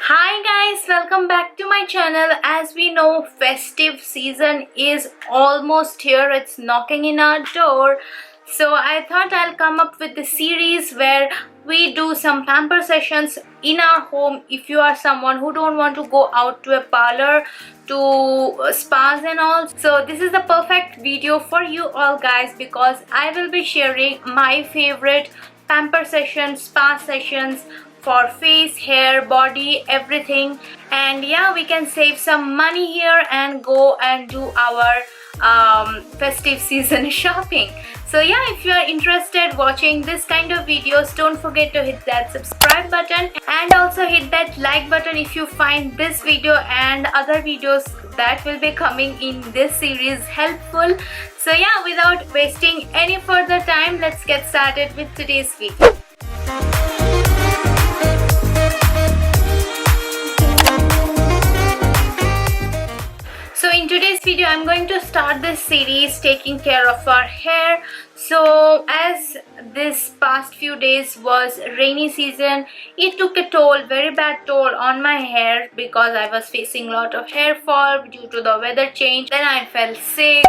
Hi guys, welcome back to my channel. As we know, festive season is almost here. It's knocking in our door. So I thought I'll come up with the series where we do some pamper sessions in our home if you are someone who don't want to go out to a parlor, to spas and all. So this is the perfect video for you all guys, because I will be sharing my favorite pamper sessions, spa sessions for face, hair, body, everything. And yeah, we can save some money here and go and do our festive season shopping. So yeah, if you are interested watching this kind of videos, don't forget to hit that subscribe button and also hit that like button if you find this video and other videos that will be coming in this series helpful. So yeah, without wasting any further time, let's get started with today's video. So in today's video, I'm going to start this series taking care of our hair. So as this past few days was rainy season, it took a toll, very bad toll on my hair, because I was facing a lot of hair fall due to the weather change. Then I fell sick.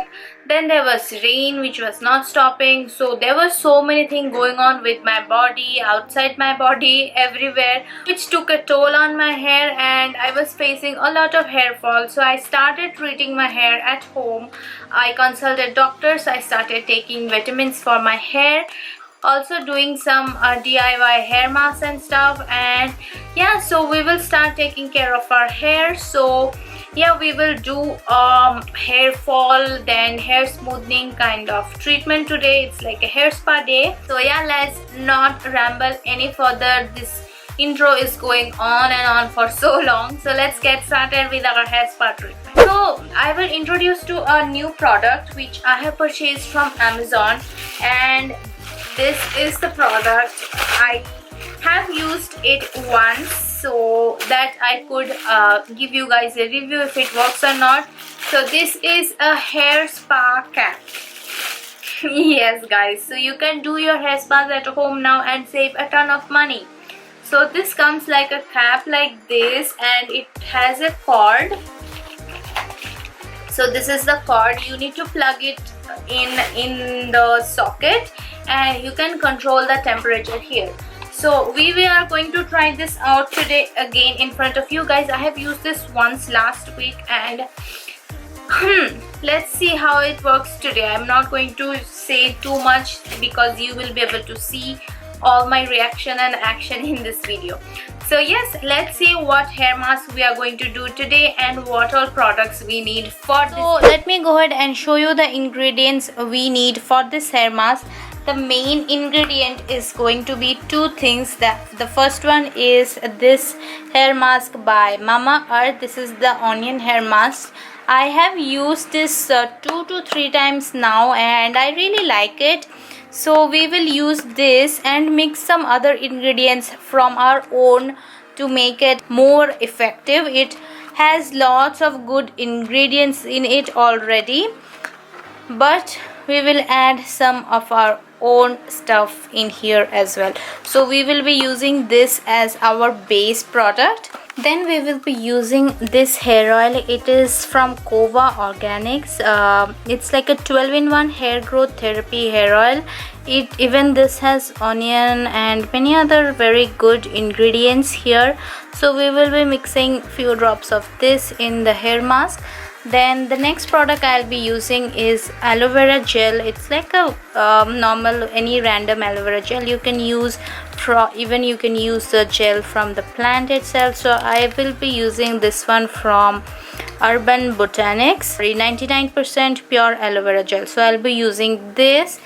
Then there was rain which was not stopping. So there was so many things going on with my body, outside my body, everywhere, which took a toll on my hair, and I was facing a lot of hair fall. So I started treating my hair at home. I consulted doctors. I started taking vitamins for my hair, also doing some DIY hair masks and stuff. And yeah, so we will start taking care of our hair. So yeah, we will do hair fall, then hair smoothing kind of treatment today. It's like a hair spa day. So yeah, let's not ramble any further. This intro is going on and on for so long. So let's get started with our hair spa treatment. So I will introduce to a new product which I have purchased from Amazon, and this is the product. I have used it once so that I could give you guys a review if it works or not. So this is a hair spa cap. Yes guys, so you can do your hair spas at home now and save a ton of money. So this comes like a cap like this, and it has a cord. So this is the cord. You need to plug it in the socket, and you can control the temperature here. So we are going to try this out today again in front of you guys. I have used this once last week, and let's see how it works today. I'm not going to say too much because you will be able to see all my reaction and action in this video. So yes, let's see what hair mask we are going to do today and what all products we need for this. So let me go ahead and show you the ingredients we need for this hair mask. The main ingredient is going to be two things. That the first one is this hair mask by Mama Earth. This is the onion hair mask. I have used this 2 to 3 times now, and I really like it. So we will use this and mix some other ingredients from our own to make it more effective. It has lots of good ingredients in it already, but we will add some of our own stuff in here as well. So we will be using this as our base product. Then we will be using this hair oil. It is from Kova Organics. It's like a 12-in-1 hair growth therapy hair oil. Even this has onion and many other very good ingredients here. So we will be mixing few drops of this in the hair mask. Then the next product I'll be using is aloe vera gel. It's like a normal, any random aloe vera gel you can use. Even you can use the gel from the plant itself. So I will be using this one from Urban Botanics, 99% pure aloe vera gel. So I'll be using this,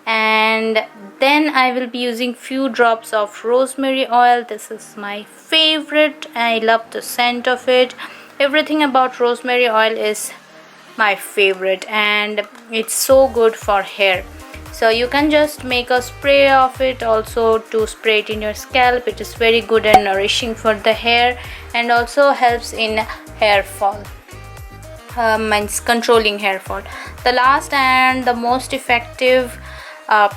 and then I will be using few drops of rosemary oil. This is my favorite. I love the scent of it. Everything about rosemary oil is my favorite, and it's so good for hair. So you can just make a spray of it, also to spray it in your scalp. It is very good and nourishing for the hair, and also helps in hair fall, means controlling hair fall. The last and the most effective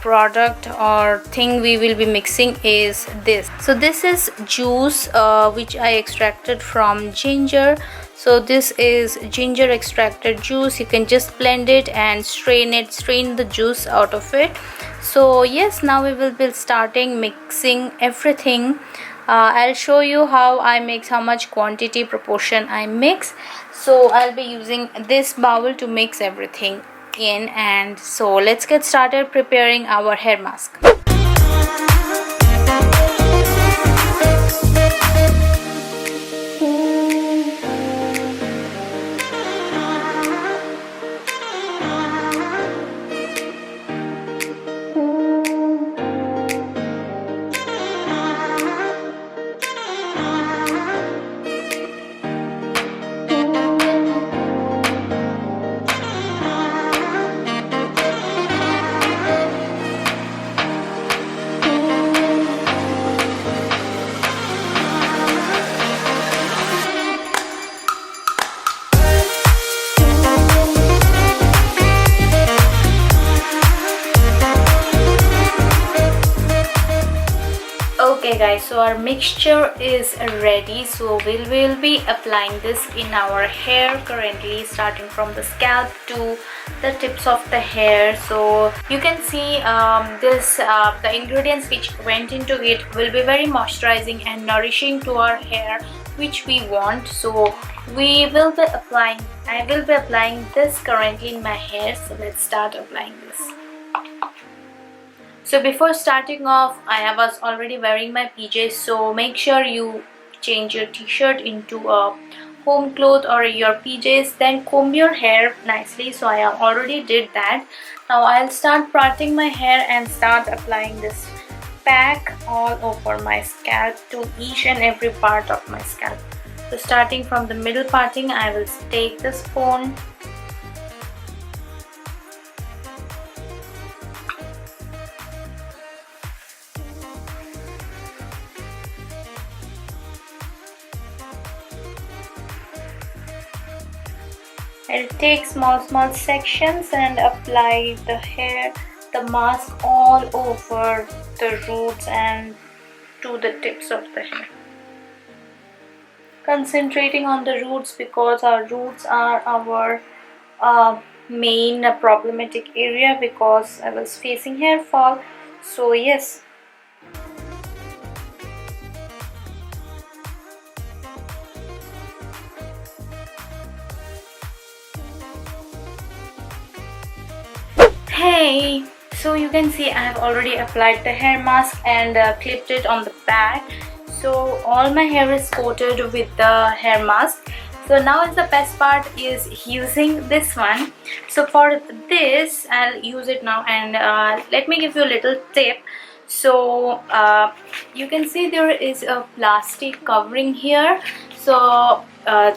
product or thing we will be mixing is this. So this is juice which I extracted from ginger. So this is ginger extracted juice. You can just blend it and strain the juice out of it. So yes, now we will be starting mixing everything. I'll show you how I mix, how much quantity proportion I mix. So I'll be using this bowl to mix everything in, and so let's get started preparing our hair mask. Okay guys, so our mixture is ready. So we will be applying this in our hair currently, starting from the scalp to the tips of the hair. So you can see the ingredients which went into it will be very moisturizing and nourishing to our hair, which we want. So I will be applying this currently in my hair. So let's start applying this. So before starting off, I was already wearing my PJs, so make sure you change your t-shirt into a home cloth or your PJs, then comb your hair nicely. So I already did that. Now I'll start parting my hair and start applying this pack all over my scalp to each and every part of my scalp. So starting from the middle parting, I will take the spoon . I'll take small sections and apply the mask all over the roots and to the tips of the hair. Concentrating on the roots because our roots are our main problematic area, because I was facing hair fall. So yes. Hey, so you can see I have already applied the hair mask and clipped it on the back. So all my hair is coated with the hair mask. So now is the best part is using this one. So for this I'll use it now, and let me give you a little tip. So you can see there is a plastic covering here. So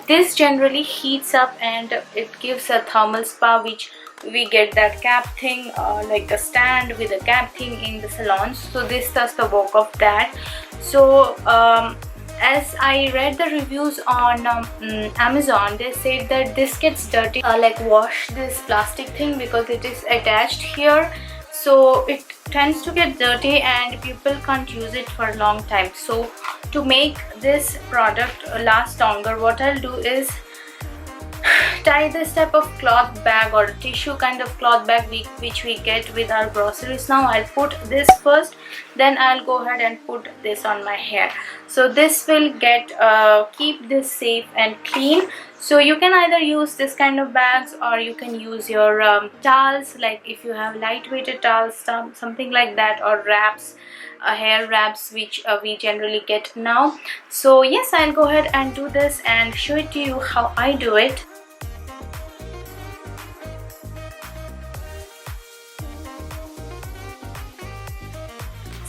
this generally heats up and it gives a thermal spa, which we get that cap thing, like a stand with a cap thing in the salons. So this does the work of that. So as I read the reviews on Amazon, they said that this gets dirty, like wash this plastic thing because it is attached here. So it tends to get dirty and people can't use it for a long time. So to make this product last longer, what I'll do is tie this type of cloth bag or tissue kind of cloth bag which we get with our groceries. Now I'll put this first, then I'll go ahead and put this on my hair. So this will get keep this safe and clean. So you can either use this kind of bags or you can use your towels, like if you have lightweighted towels, something like that, or wraps, hair wraps, which we generally get now. So yes, I'll go ahead and do this and show it to you how I do it.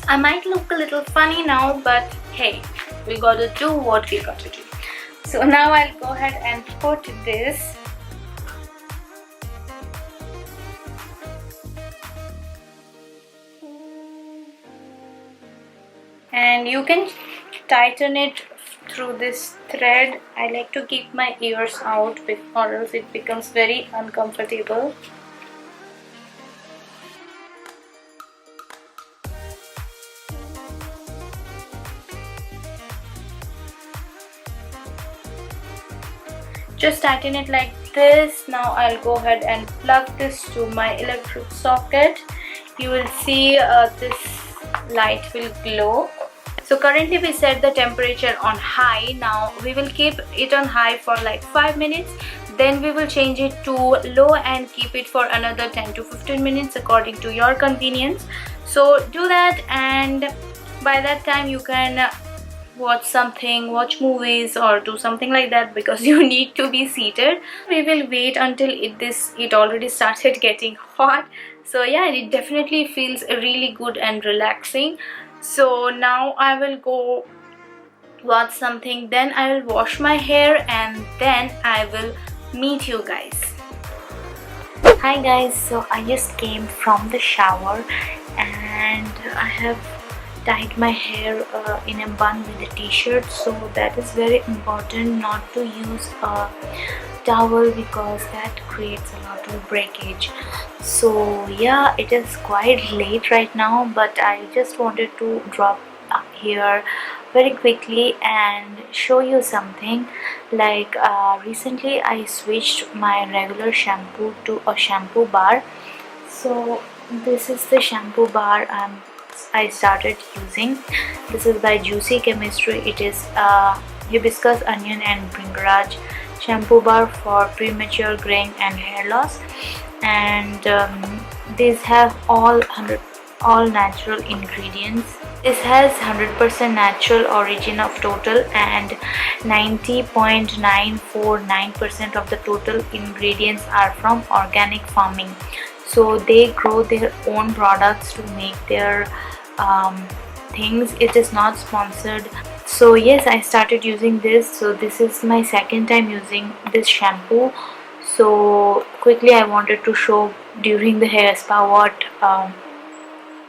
I might look a little funny now, but hey, we gotta do what we gotta do. So now I'll go ahead and put this. And you can tighten it through this thread. I like to keep my ears out or else it becomes very uncomfortable. just tighten it like this. Now I'll go ahead and plug this to my electric socket. You will see this light will glow. So currently we set the temperature on high. Now we will keep it on high for like 5 minutes. Then we will change it to low and keep it for another 10 to 15 minutes according to your convenience. So do that, and by that time you can watch something, watch movies or do something like that, because you need to be seated. We will wait until it already started getting hot. So yeah, it definitely feels really good and relaxing. So now I will go watch something, then I will wash my hair, and then I will meet you guys. Hi guys, so I just came from the shower and I have tied my hair in a bun with a t-shirt. So that is very important not to use a towel, because that creates a lot of breakage. So yeah, it is quite late right now, but I just wanted to drop here very quickly and show you something. Like recently I switched my regular shampoo to a shampoo bar. So this is the shampoo bar I started using. This is by Juicy Chemistry. It is hibiscus, onion and bringraj shampoo bar for premature graying and hair loss. And these have all natural ingredients. This has 100% natural origin of total, and 90.949% of the total ingredients are from organic farming. So they grow their own products to make their things. It is not sponsored. So yes, I started using this. So this is my second time using this shampoo. So quickly I wanted to show during the hair spa what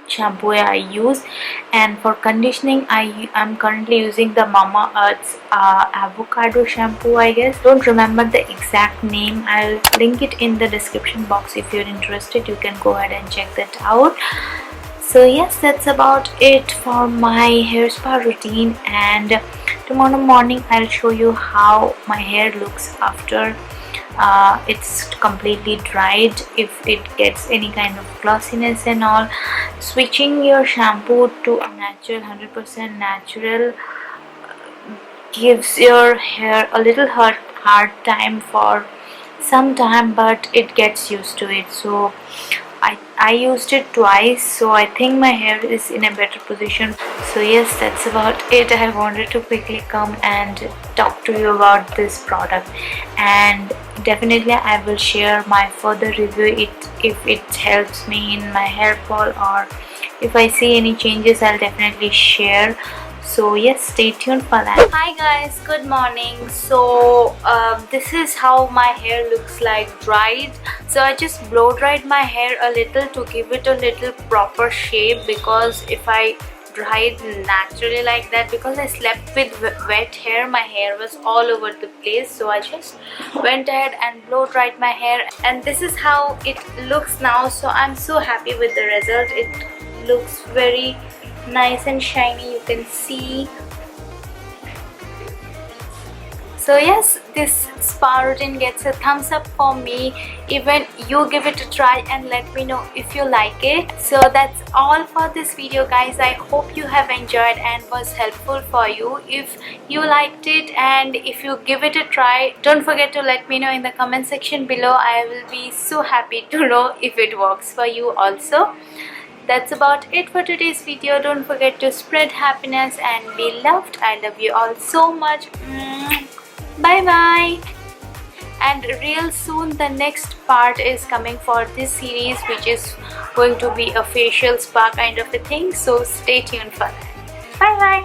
shampoo I use. And for conditioning, I'm currently using the Mama Earth's avocado shampoo, I guess. Don't remember the exact name. I'll link it in the description box. If you're interested, you can go ahead and check that out. So yes, that's about it for my hair spa routine, and tomorrow morning I'll show you how my hair looks after it's completely dried, if it gets any kind of glossiness and all. Switching your shampoo to a natural 100% natural gives your hair a little hard time for some time, but it gets used to it. So I used it twice, so I think my hair is in a better position. So yes, that's about it. I wanted to quickly come and talk to you about this product, and definitely I will share my further review if it helps me in my hair fall, or if I see any changes, I'll definitely share. So yes, stay tuned for that. Hi guys, good morning. So this is how my hair looks like dried. So I just blow dried my hair a little to give it a little proper shape, because if I dried naturally like that, because I slept with wet hair, my hair was all over the place. So I just went ahead and blow dried my hair, and this is how it looks now. So I'm so happy with the result. It looks very nice and shiny, you can see. So yes, this spa routine gets a thumbs up for me. Even you give it a try and let me know if you like it. So that's all for this video guys. I hope you have enjoyed and was helpful for you. If you liked it and if you give it a try, don't forget to let me know in the comment section below. I will be so happy to know if it works for you also. That's about it for today's video. Don't forget to spread happiness and be loved. I love you all so much. Bye bye. And real soon the next part is coming for this series, which is going to be a facial spa kind of a thing. So stay tuned for that. Bye bye.